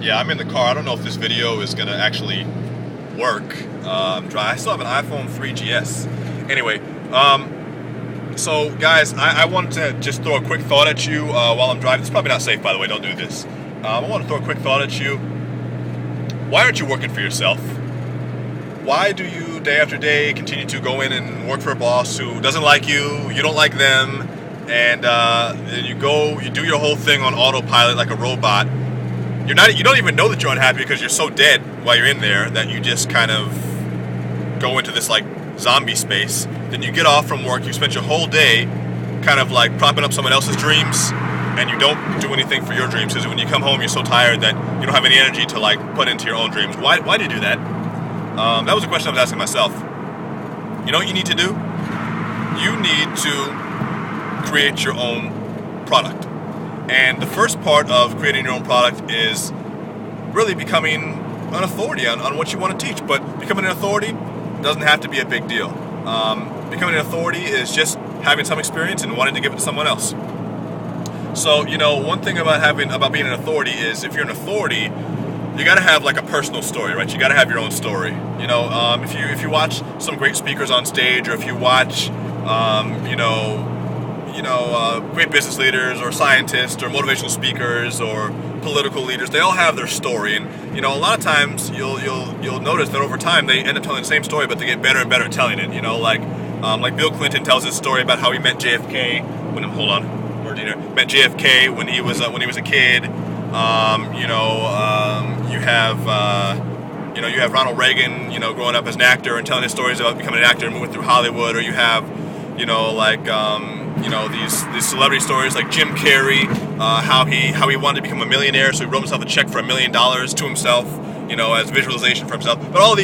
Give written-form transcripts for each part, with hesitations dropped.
Yeah, I'm in the car. I don't know if this video is gonna actually work. I still have an iPhone 3GS. Anyway, so guys, I wanted to just throw a quick thought at you while I'm driving. It's probably not safe, by the way. Don't do this. I want to throw a quick thought at you. Why aren't you working for yourself? Why do you, day after day, continue to go in and work for a boss who doesn't like you, you don't like them, and you do your whole thing on autopilot like a robot? You don't even know that you're unhappy because you're so dead while you're in there that you just kind of go into this like zombie space. Then you get off from work, you spent your whole day kind of like propping up someone else's dreams, and you don't do anything for your dreams because when you come home you're so tired that you don't have any energy to like put into your own dreams. Why do you do that? That was a question I was asking myself. You know what you need to do? You need to create your own product. And the first part of creating your own product is really becoming an authority on what you want to teach. But becoming an authority doesn't have to be a big deal. Becoming an authority is just having some experience and wanting to give it to someone else. So, one thing about being an authority is if you're an authority, you got to have like a personal story, right? You got to have your own story. If you watch some great speakers on stage, or if you watch, great business leaders or scientists or motivational speakers or political leaders, they all have their story. And a lot of times you'll notice that over time they end up telling the same story, but they get better and better at telling it. Like Bill Clinton tells his story about how he met JFK met JFK when he was a kid. You have Ronald Reagan, growing up as an actor and telling his stories about becoming an actor and moving through Hollywood, or you have, these celebrity stories like Jim Carrey, how he wanted to become a millionaire, so he wrote himself a check for $1 million to himself, as visualization for himself. But all of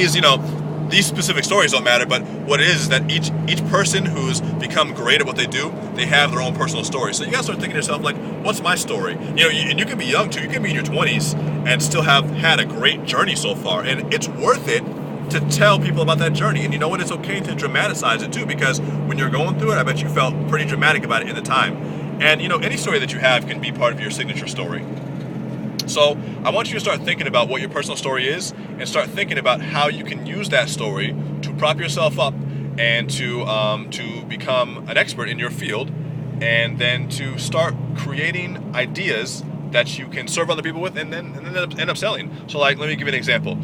these specific stories don't matter, but what it is that each person who's become great at what they do, they have their own personal story. So you gotta start thinking to yourself, like, what's my story? And you can be young too, you can be in your 20s and still have had a great journey so far, and it's worth it to tell people about that journey. And you know what, it's okay to dramatize it too, because when you're going through it, I bet you felt pretty dramatic about it in the time. And any story that you have can be part of your signature story. So I want you to start thinking about what your personal story is, and start thinking about how you can use that story to prop yourself up and to become an expert in your field, and then to start creating ideas that you can serve other people with, and then end up selling. So, like, let me give you an example.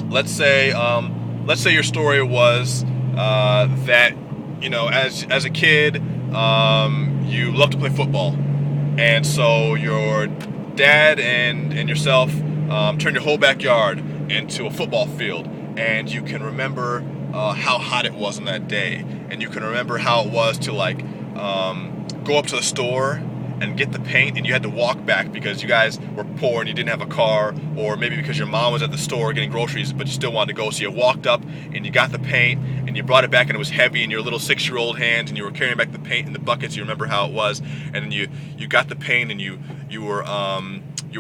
Let's say your story was that as a kid you love to play football, and so your dad and yourself turned your whole backyard into a football field, and you can remember how hot it was on that day, and you can remember how it was to go up to the store and get the paint, and you had to walk back because you guys were poor and you didn't have a car, or maybe because your mom was at the store getting groceries but you still wanted to go, so you walked up and you got the paint and you brought it back, and it was heavy in your little 6-year-old hands, and you were carrying back the paint in the buckets. You remember how it was, and then you got the paint, and you were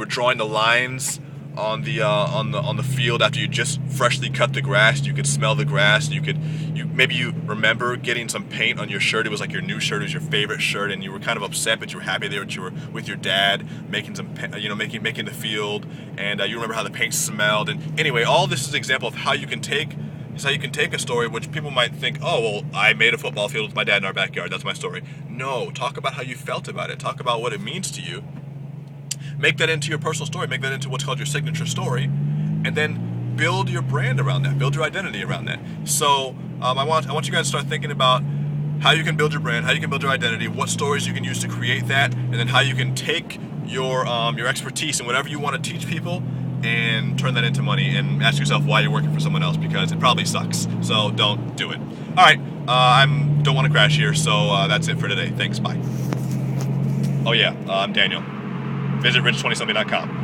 drawing the lines on the field after you just freshly cut the grass. You could smell the grass, and maybe you remember getting some paint on your shirt. It was like your new shirt, it was your favorite shirt, and you were kind of upset, but you were happy that you were with your dad making making the field, and you remember how the paint smelled. And anyway, all this is an example of how you can take a story which people might think, oh, well, I made a football field with my dad in our backyard, that's my story. No, talk about how you felt about it. Talk about what it means to you. Make that into your personal story. Make that into what's called your signature story, and then build your brand around that. Build your identity around that. So I want you guys to start thinking about how you can build your brand, how you can build your identity, what stories you can use to create that, and then how you can take your expertise and whatever you want to teach people and turn that into money, and ask yourself why you're working for someone else, because it probably sucks. So don't do it. All right, I don't want to crash here, so that's it for today. Thanks, bye. Oh yeah, I'm Daniel. Visit rich20something.com.